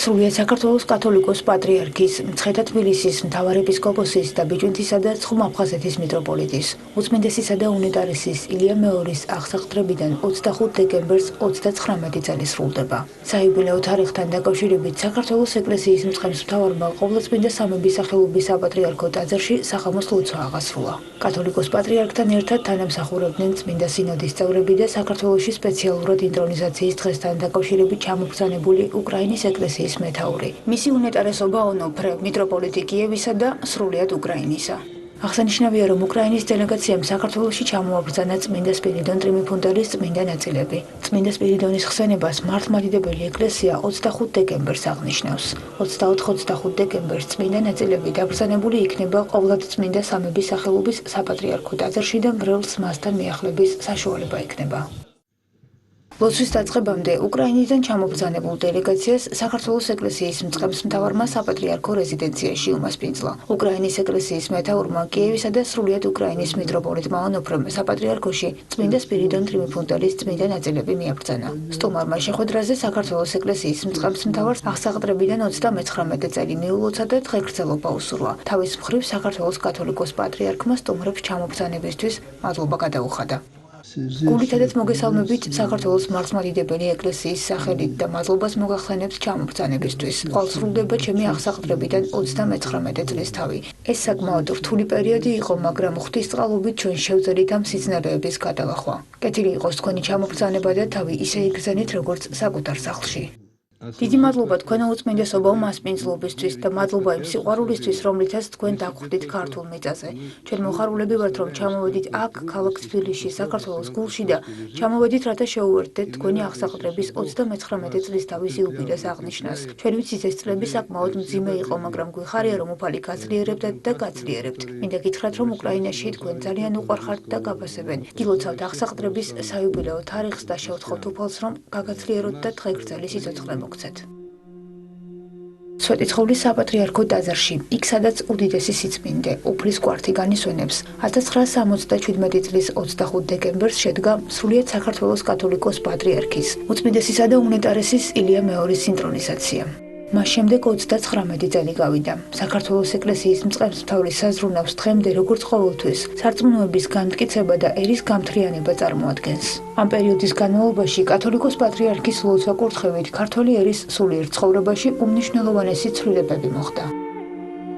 სრულიად საქართველოს კათოლიკოს პატრიარქის, მცხეთა თბილისის მთავარეპისკოპოსის და ბიჭვინთისა და ცხუმ-აფხაზეთის მიტროპოლიტის, უწმინდესისა და უნეტარესის ილია მეორის აღსაყდრებიდან 25 დეკემბერს 39 წელი სრულდება. საიუბილეო თარიღთან დაკავშირებით საქართველოს ეკლესიის მწყემსმთავარმა ყოვლადწმინდა სამების სახელობის საპატრიარქო ტაძარში სახამოს ლოცვა აღასრულა. კათოლიკოს პატრიარქთან ერთად თანამსახურებდნენ წმინდა სინოდის წევრები და საქართველოში სპეციალურად ინტრონიზაციის დღესთან დაკავშირებით ჩამობრძანებული უკრაინის ეკლესიის მეთაური. მისი უნეტარესობა ონოფრე, მიტროპოლიტი კიევისა და სრულიად უკრაინისა. აღსანიშნავია, რომ უკრაინის დელეგაციამ საქართველოში ჩამოაბრძანა წმინდა სპირიდონ ტრიმიფუნდელის წმინდა ნაწილები. წმინდა სპირიდონის ხსენებას მართლმადიდებელი ეკლესია 25 დეკემბერს აღნიშნავს. 24-25 დეკემბერს წმინდა ნაწილები დაბრძანებული იქნება ყოვლადწმინდა სამების სახელობის საპატრიარქო ტაძარში და მრევლს მასთან მიახლების საშუალება იქნება. ლოცვის დაწყებამდე უკრაინიდან ჩამობრძანებულ დელეგაციას საქართველოს ეკლესიის მწყემსმთავარმა საპატრიარქო რეზიდენციაში უმასპინძლა. უკრაინის ეკლესიის მეთაურმა კიევისა და სრულიად უკრაინის მიტროპოლიტმა ონოფრემ საპატრიარქოში წმინდა სპირიდონ ტრიმიფუნდელის წმინდა ნაწილები მიაბრძანა. სტუმარმა შეხვედრაზე საქართველოს ეკლესიის მწყემსმთავარს აღსაყდრებიდან 39 წელი მიულოცა და დღეგრძელობა უსურვა. თავის მხრივ საქართველოს კათოლიკოს პატრიარქმა სტუმრებს ჩამობრძანებისთვის მადლობა გადაუხადა. გულითადაც მოგესალმებით საქართველოს მართლმადიდებელი ეკლესიის სახელით და მადლობას მოგახსენებთ ჩამობრძანებისთვის. კვალ სრულდება ჩემი აღსაყდრებიდან 39 წლის თავი. ეს საკმაოდ რთული პერიოდი იყო, მაგრამ ღვთისწყალობით ჩვენ შევძელით ამ სიძნელეების გადალახვა. კეთილი იყოს თქვენი ჩამობრძანება და თავი ისე იგრძენით, როგორც საკუთარ სახლში. დიდი მადლობა თქვენო უწმინდესობო მასპინძლობისთვის და მადლობა იმ სიყვარულისთვის, რომლითაც თქვენ დაგხვდით ქართულ მიწაზე. ჩვენ მოხარულები ვართ, რომ ჩამოვედით აქ, ქალაქ თბილისში, საქართველოს გულში და ჩამოვედით, რათა შეუერთდეთ თქვენი აღსაყდრების 39 წლის თავის იუბილეს აღნიშვნას. ჩვენ ვიცით, ეს წლები საკმაოდ მძიმე იყო, მაგრამ გვიხარია, რომ უფალი გაძლიერებდათ და გაძლიერებთ. მინდა გითხრათ, რომ უკრაინაში თქვენ ძალიან უყვარხართ და გაფასებენ. გილოცავთ აღსაყდრების საიუბილეო თარიღს და შევთხოვთ უფალს, რომ გაგაცლიეროთ და დღეგრძელი სიცოცხლე მოგცეთ. სვეტიცხოვლის საპატრიარქო ტაძარში, იქ სადაც უდიდესი სიწმინდე, უფლის კვართი განისვენებს, 1977 წლის 25 დეკემბერს შედგა სრულიად საქართველოს კათოლიკოს პატრიარქის, უწმინდესისა და უნეტარესის ილია მეორის ინტრონიზაცია. მას შემდეგ 39 წელი გავიდა. საქართველოს ეკლესიის მწყემსმთავრის საზრუნავს დღემდე, როგორც ყოველთვის, სარწმუნოების განმტკიცება და ერის გამთრიანება წარმოადგენს. ამ პერიოდის განმავლობაში კათოლიკოს პატრიარქის ლოცვა კურთხევით ქართველი ერის სულიერ ცხოვრებაში უმნიშვნელოვანესი ცვლილებები მოხდა.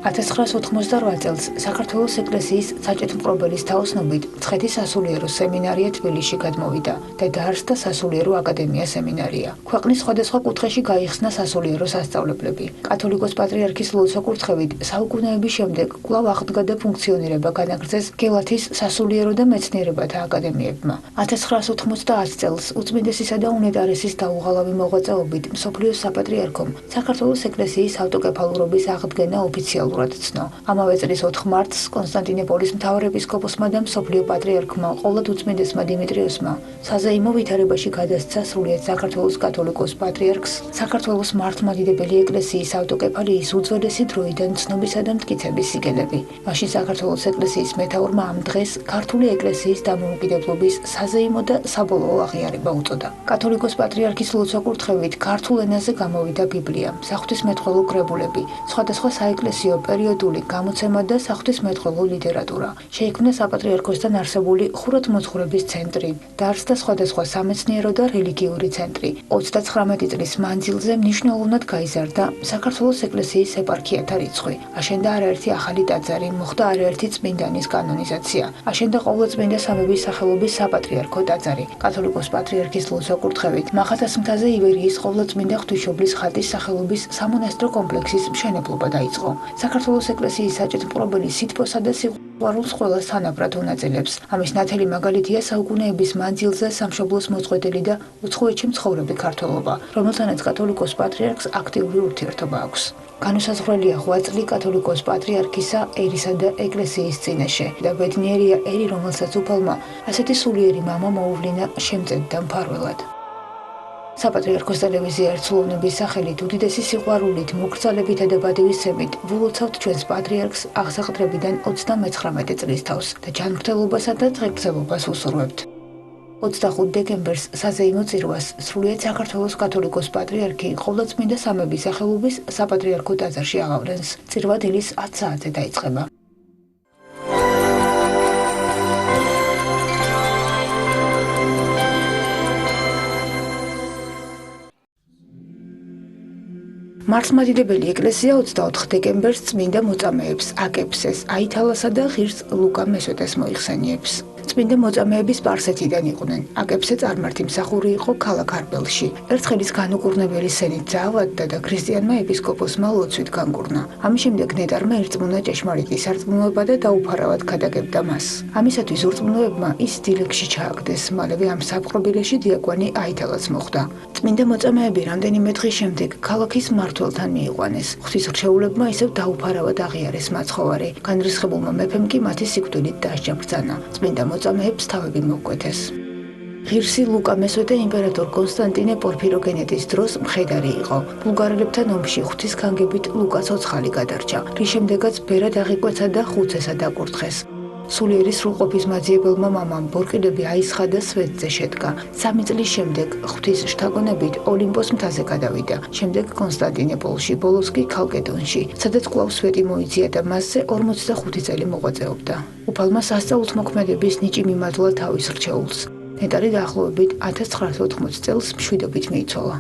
1988 წელს საქართველოს ეკლესიის საჭეთმყრობელის თაოსნობით მცხეთის სასულიერო სემინარია თბილისში გადმოვიდა და დაარსდა სასულიერო აკადემია სემინარია. ქვეყნის სხვადასხვა კუთხეში გაიხსნა სასულიერო სასწავლებლები. კათოლიკოს პატრიარქის ლოცვა კურთხევით საუკუნეების შემდეგ კვლავ აღდგა და ფუნქციონირება განაგრძეს გელათის სასულიერო და მეცნიერებათა აკადემიებმა. 1990 წელს უწმინდესისა და უნეტარესის დაუღალავი მოღვაწეობით მსოფლიოს საპატრიარქომ საქართველოს ეკლესიის ავტოკეფალურობის აღდგენა ოფიციალურად ცნო. ამავე წლის 4 მარტს კონსტანტინოპოლის მთავარეპისკოპოსმა და მსოფლიო პატრიარქმა ყოვლად უწმინდესმა დიმიტრიოსმა საზეიმო ვითარებაში გადასცა სრულიად საქართველოს კათოლიკოს პატრიარქს საქართველოს მართლმადიდებელი ეკლესიის ავტოკეფალიის უძველესი დროიდან ცნობისა და მტკიცების სიგელები. მაშინ საქართველოს ეკლესიის მეთაურმა ამ დღეს ქართული ეკლესიის დამოუკიდებლობის საზეიმო და საბოლოო აღიარება უწოდა. კათოლიკოს პატრიარქის ლოცვა კურთხევით ქართულ ენაზე გამოვიდა ბიბლია, საღვთისმეტყველო კრებულები, სხვადასხვა საეკლესიო პერიოდული გამოცემა და საღვთისმეტყველო ლიტერატურა. შეიქმნა საპატრიარქოსთან არსებული ხუროთმოძღვრების ცენტრი, დაარსდა სხვადასხვა სამეცნიერო და რელიგიური ცენტრი. 39 წლის მანძილზე მნიშვნელოვნად გაიზარდა საქართველოს ეკლესიის ეპარქიათა რიცხვი. აშენდა არაერთი ახალი ტაძარი, მოხდა არაერთი წმინდანის კანონიზაცია. აშენდა ყოვლადწმინდა სამების სახელობის საპატრიარქო ტაძარი. კათოლიკოს პატრიარქის ლოცვა კურთხევით მახათას მთაზე ივერიის ყოვლადწმინდა ღვთისმშობლის ხატის სახელობის სამონასტრო კომპლექსის მშენებლობა დაიწყო. საქართველოს ეკლესიის საჭეთმყრობელი სითბოსა და სიყვარულს ყველას თანაბრად უნაწილებს. ამის ნათელი მაგალითია საუკუნეების მანძილზე სამშობლოს მოწყვეტილი და უცხოეთში მცხოვრები ქართველობა, რომელთანაც კათოლიკოს პატრიარქს აქტიური ურთიერთობა აქვს. განუსაზღვრელია ღვაწლი კათოლიკოს პატრიარქისა ერისა და ეკლესიის წინაშე და ბედნიერია ერი, რომელსაც უფალმა ასეთი სულიერი მამა მოუვლინა შემწედ და მფარველად. საპატრიარქოს ტელევიზია ერთსულოვნების სახელით უდიდესი სიყვარულით, მოგრძალებითა და ბადევისცემით ვილოცავთ ჩვენს პატრიარქს აღსაყდრებიდან 39 წლის თავს და ჯანმრთელობასა და დღეგრძელობას უსურვებთ. 25 დეკემბერს საზეიმო წირვას სრულიად საქართველოს კათოლიკოს პატრიარქი ყოვლადწმინდა სამების სახელობის საპატრიარქო ტაძარში აღავლენს. წირვა დილის 10 საათზე დაიწყება. მართლმადიდებელი ეკლესია 24 დეკემბერს წმინდა მოწამეებს აკეფსეს, აითალასა და ღირს ლუკა მესვეტეს მოიხსენიებს. წმინდა მოწამეები სპარსეთიდან იყვნენ. აკეფსე წარმართი მსახური იყო ქალაქ არბელში. ერთხელის განუკურნებელი სენით დაავადდა და ქრისტიანმა ეპისკოპოსმა ლოცვით განკურნა. ამის შემდეგ ნეტარმა ერწმუნა ჭეშმარიტი სარწმუნოება და დაუფარავად ქადაგებდა მას. ამისათვის ურწმუნოებმა ის დილეგში ჩააგდეს, მალევე ამ საპყრობილეში დიაკვანი აითალაც მოხდა. წმინდა მოწამეები რამდენიმე დღის შემდეგ ქალაქის მმართველთან მიიყვანეს. ღვთისმშეულებმა ისევ დაუფარავად აღიარეს მაცხოვარი. განრისხებულმა მეფემ კი მათი სიკვდილით დასჯა ბრძანა. წმინდა მოწამეებს თავები მოჰკვეთეს. ღირსი ლუკა მესვეტე იმპერატორ კონსტანტინე პორფიროგენეტის დროს მხედარი იყო. ბულგარელებთან ომში ღვთის განგებით ლუკა ცოცხალი გადარჩა, რის შემდეგაც ბერად აღიკვეცა და ხუცესად აკურთხეს. სულიერი სრულყოფის მაძიებელმა მამამ ბორყილები აისხა და სვეტზე შედგა. 3 წლის შემდეგ ღვთის შთაგონებით ოლიმპოს მთაზე გადავიდა. შემდეგ კონსტანტინოპოლში, ბოლოს კი ქალკედონში, სადაც კვლავ სვეტი მოიწია და მასზე 45 წელი მოღვაწეობდა. უფალმა სასწაულთმოქმედების ნიჭი მიმადლა თავის რჩეულს. ნეტარი დაახლოებით 1980 წელს მშვიდობით მიიცოლა.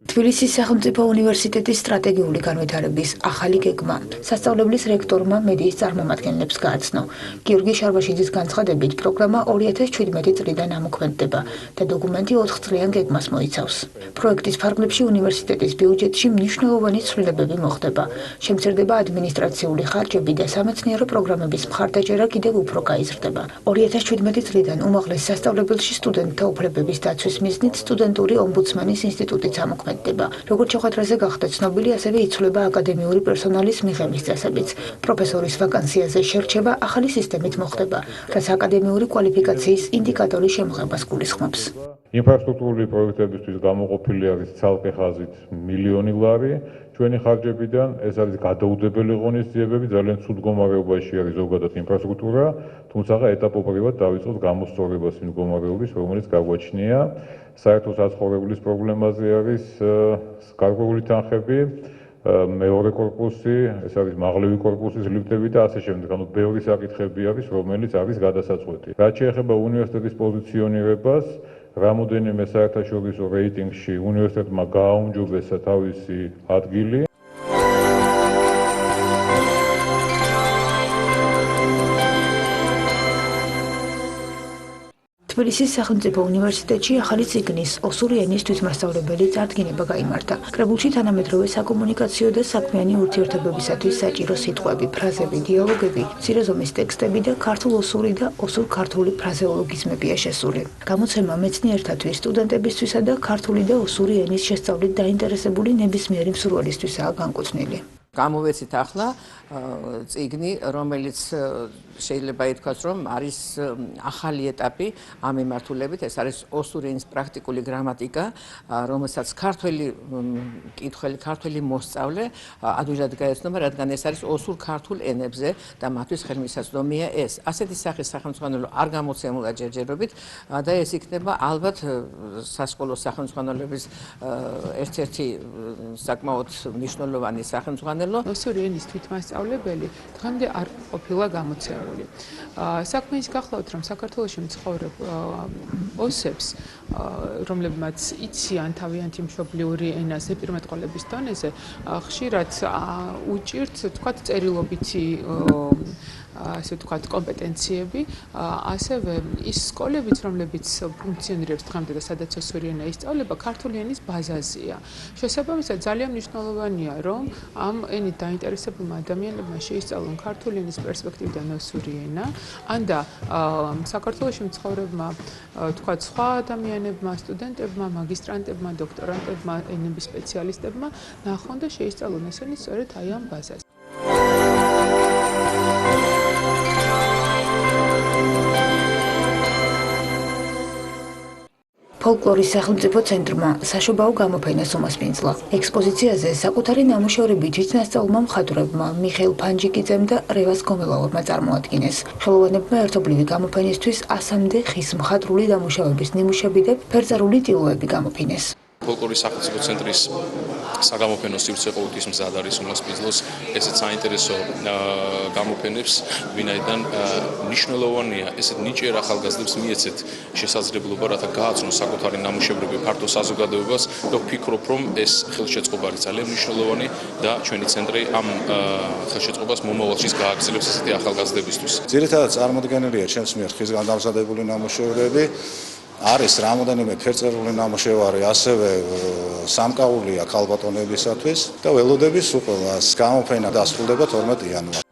თბილისის სახელმწიფო უნივერსიტეტის სტრატეგიული განვითარების ახალი გეგმა სასწავლებლის რექტორმა მედიის წარმომადგენლებს გააცნო. გიორგი შარვაშიძის განცხადებით, პროგრამა 2017 წლიდან ამოქმედდება და დოკუმენტი 4 წლიან გეგმას მოიცავს. პროექტის ფარგლებში უნივერსიტეტის ბიუჯეტში მნიშვნელოვანი ცვლილებები მოხდება. შემცირდება ადმინისტრაციული ხარჯები და სამეცნიერო პროგრამების მხარდაჭერა კიდევ უფრო გაიზრდება. 2017 წლიდან უმაღლეს სასწავლებელში სტუდენტთა უფლებების დაცვის მიზნით სტუდენტური ომბუდსმენის ინსტიტუტიც ამოქმედდება. როგორც შეხვედრაზე გახდა ცნობილი, ასევე იცვლება აკადემიური პერსონალის მიღების წესებიც. პროფესორის ვაკანსიაზე შერჩევა ახალი სისტემით მოხდება, რაც აკადემიური კვალიფიკაციის ინდიკატორის შემოღებას გულისხმობს. ინფრასტრუქტურული პროექტებისთვის გამოყოფილი არის ცალკე ხაზით მილიონი ლარი ჩვენი ხარჯებიდან. ეს არის გადაუდებელი ღონისძიებები, ძალიან ცუდ მდგომარეობაში არის ზოგადად ინფრასტრუქტურა, თუმცა ეტაპობრივად დავიწყოთ გამოსწორებას იმ მდგომარეობის, რომელიც გაგვაჩნია. საერთო საცხოვრებლის პრობლემაზე არის გარკვეული თანხები, მეორე კორპუსი, ეს არის მაღლივი კორპუსის ლიფტები და ასე შემდეგ. ანუ ბევრი საკითხები არის, რომელიც არის გადასაწყვეტი. რაც შეეხება უნივერსიტეტის პოზიციონირებას, რამოდენიმე საერთაშორისო რეიტინგში უნივერსიტეტმა გააუმჯობესა თავისი ადგილი. თბილისის სახელმწიფო უნივერსიტეტში ახალი წიგნის ოსური ენის თვითმასწავლებელი წარდგინება გაიმართა. კრებულში თანამედროვე საკომუნიკაციო და საქმიანი ურთიერთობებისათვის საჭირო სიტყვები, ფრაზები, დიალოგები, მცირე ზომის ტექსტები და ქართულ-ოსური და ოსურ-ქართული ფრაზეოლოგიზმებია შესული. გამოცემა მეცნიერთათვის, სტუდენტებისთვისა და ქართული და ოსური ენის შესწავლით დაინტერესებული ნებისმიერი მსურველისთვისაა განკუთვნილი. გამოვეცით ახლა წიგნი, რომელიც შეიძლება ითქვას, რომ არის ახალი ეტაპი ამ მიმართულებით. ეს არის ოსური ენის პრაქტიკული გრამატიკა, რომელსაც ქართველი მკითხველი, ქართველი მოსწავლე ადვილად გაეცნობა, რადგან ეს არის ოსურ-ქართულ ენებზე და მათთვის ხელმისაწვდომია ეს. ასეთი სახის სახელმძღვანელო არ გამოცემულა ჯერჯერობით და ეს იქნება ალბათ სასკოლო სახელმძღვანელოების ერთ-ერთი საკმაოდ მნიშვნელოვანი სახელმძღვანელო. ოსური ენის თვითმასწავლებელი დღემდე არ ყოფილა გამოცემული. საქმე ის გახლავთ, რომ საქართველოში მცხოვრებ ოსებს, რომლებმაც იციან თავიანთი მშობლიური ენა ზეპირმეტყველების დონეზე, ხშირად უჭირთ, თქვათ, წერილობითი ასე ვთქვათ, კომპეტენციები, ასევე ის სკოლებიც, რომლებიც ფუნქციონირებს დღემდე და სადაც ოსური ენა ისწავლება, ქართული ენის ბაზაზია. შესაბამისად, ძალიან მნიშვნელოვანია, რომ ამ ენით დაინტერესებულმა ადამიანებმა შეისწავლონ ქართული ენის პერსპექტივიდან ოსური ენა, ან და საქართველოში მცხოვრებმა, ვთქვათ, სხვა ადამიანებმა, სტუდენტებმა, მაგისტრანტებმა, დოქტორანტებმა, ენების სპეციალისტებმა ნახონ და შეისწავლონ ეს ენი სწორედ აი ამ ბაზაზე. ფოლკლორის სახელმწიფო ცენტრმა საშობაო გამოფენას უმასპინძლა. ექსპოზიციაზე საკუთარი ნამუშევრები ჯითნასწავლმა მხატვრებმა მიხეილ ფანჯიკიძემ და რევაზ გომელაურმა წარმოადგინეს. ხელოვანებმა ერთობლივი გამოფენისთვის 100-მდე ხის მხატვრული დამუშავების ნიმუშები და ფერწერული ტილოები გამოფინეს. ფოლკლორის სახელმწიფო ცენტრის საგამოფენო სივრცე ყოველთვის მზად არის უმასპინძლოს ესეთ საინტერესო გამოფენებს, ვინაიდან მნიშვნელოვანია ესეთ ნიჭიერ ახალგაზრდებს მიეცეთ შესაძლებლობა, რათა გააცნონ საკუთარი ნამუშევრები ფართო საზოგადოებას და ვფიქრობ, რომ ეს ხელშეწყობა არის ძალიან მნიშვნელოვანი და ჩვენი ცენტრი ამ ხელშეწყობას მომავალშიც გააგრძელებს ესეთი ახალგაზრდებისთვის. ძირითადად წარმოდგენილია ჩემს მიერ ხისგან დამზადებული ნამუშევრები. არის რამოდენიმე ფერწერული ნამუშევარი, ასევე სამკაულია ქალბატონებისათვის და ველოდები სულ ყველას გამოფენა დასრულდება 12 იანვარს.